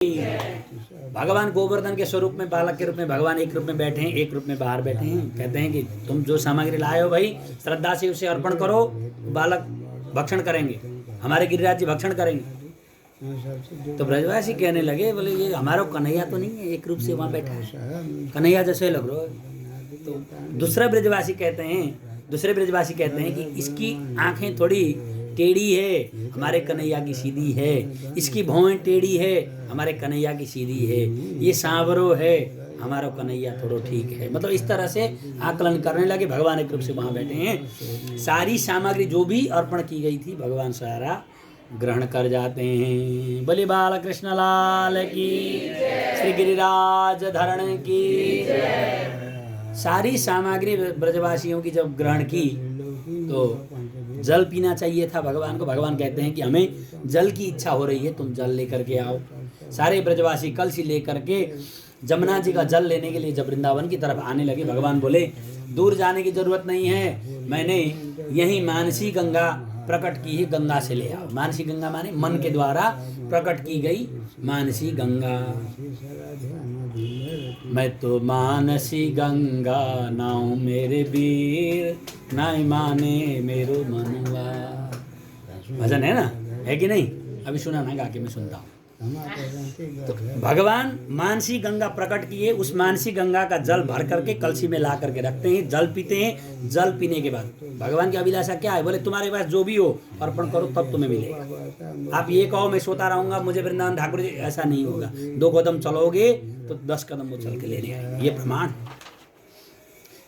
भगवान गोवर्धन के स्वरूप में बालक के रूप में भगवान एक रूप में बैठे हैं, एक रूप में बाहर बैठे हैं। कहते हैं कि तुम जो सामग्री लाए हो भाई श्रद्धा से उसे अर्पण करो, बालक भक्षण करेंगे, हमारे गिरिराज जी भक्षण करेंगे। तो ब्रजवासी कहने लगे, बोले ये हमारा कन्हैया तो नहीं है, एक रूप से वहाँ बैठा है, कन्हैया जैसे लग रहा है। तो दूसरे ब्रजवासी कहते हैं कि इसकी आंखें थोड़ी टेढ़ी है, हमारे कन्हैया की सीधी है, इसकी भौहें टेढ़ी है, हमारे कन्हैया की सीधी है, ये सांवरो है, हमारा कन्हैया थोड़ा ठीक है। मतलब इस तरह से आकलन करने लगे। भगवान एक रूप से वहाँ बैठे हैं, सारी सामग्री जो भी अर्पण की गई थी भगवान सारा ग्रहण कर जाते हैं। बोले बाल कृष्ण लाल की, श्री गिरिराज धरण की। सारी सामग्री ब्रजवासियों की जब ग्रहण की तो जल पीना चाहिए था भगवान को। भगवान कहते हैं कि हमें जल की इच्छा हो रही है, तुम जल लेकर के आओ। सारे ब्रजवासी कलसी लेकर के जमुना जी का जल लेने के लिए जब वृंदावन की तरफ आने लगे, भगवान बोले दूर जाने की जरूरत नहीं है, मैंने यही मानसी गंगा प्रकट की है, गंगा से ले आओ। मानसी गंगा माने मन के द्वारा प्रकट की गई मानसी गंगा। मैं तो मानसी गंगा नाऊ मेरे वीर, नाई माने मेरो मनुआ। भजन है ना, है कि नहीं? अभी सुना ना, गा के मैं सुनता हूँ। तो भगवान मानसी गंगा प्रकट किए, उस मानसी गंगा का जल भर करके कलसी में ला करके रखते हैं, जल पीते हैं। जल पीने के बाद भगवान की अभिलाषा क्या है? बोले तुम्हारे पास जो भी हो अर्पण करो, तब तुम्हें मिलेगा। आप ये कहो मैं सोता रहूंगा, मुझे वृंदावन ठाकुर जी, ऐसा नहीं होगा। 2 कदम चलोगे तो 10 कदम वो चल के लेने आएंगे, ये प्रमाण।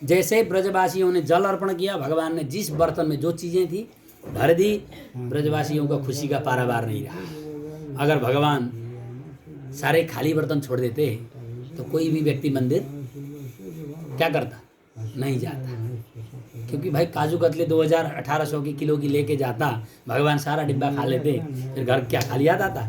जैसे ब्रजवासियों ने जल अर्पण किया, भगवान ने जिस बर्तन में जो चीजें थी भर दी, ब्रजवासियों का खुशी का पारावार नहीं रहा। अगर भगवान सारे खाली बर्तन छोड़ देते तो कोई भी व्यक्ति मंदिर क्या करता? नहीं जाता। क्योंकि भाई काजू कतली 2000-1800 की किलो की लेके जाता, भगवान सारा डिब्बा खा लेते, फिर घर क्या खाली आ जाता?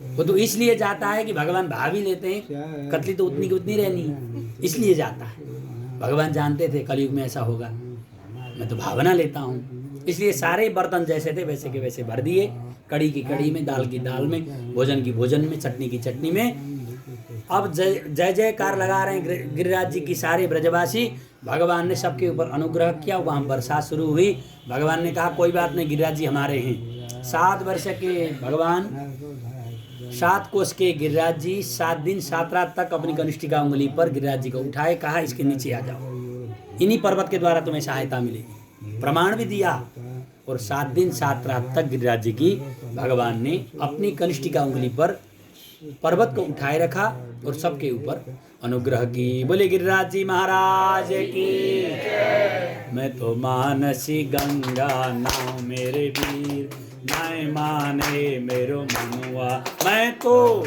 वो तो इसलिए जाता है कि भगवान भाव ही लेते हैं, कतली तो उतनी की उतनी रहनी है, इसलिए जाता है। भगवान जानते थे कलयुग में ऐसा होगा, मैं तो भावना लेता हूँ, इसलिए सारे बर्तन जैसे थे वैसे के वैसे भर दिए। कड़ी की कड़ी में, दाल की दाल में, भोजन की भोजन में, चटनी की चटनी में। अब जय जयकार लगा रहे हैं गिरिराज जी की सारे ब्रजवासी। भगवान ने सबके ऊपर अनुग्रह किया, वहाँ बरसात शुरू हुई। भगवान ने कहा कोई बात नहीं, गिरिराज जी हमारे हैं। 7 वर्ष के भगवान, 7 कोस के गिरिराज जी 7 दिन 7 रात तक अपनी कनिष्ठिका उंगली पर गिरिराज जी को उठाए, कहा इसके नीचे आ जाओ, इन्हीं पर्वत के द्वारा तुम्हें सहायता मिलेगी। प्रमाण भी दिया। और 7 दिन 7 रात तक गिरिराज जी की भगवान ने अपनी कनिष्ठिका उंगली पर पर्वत को उठाए रखा और सबके ऊपर अनुग्रह की। बोले गिरिराज जी महाराज की। मैं तो मानसी गंगा नाऊ मेरे वीर, नाय माने मेरो मनुआ। मैं तो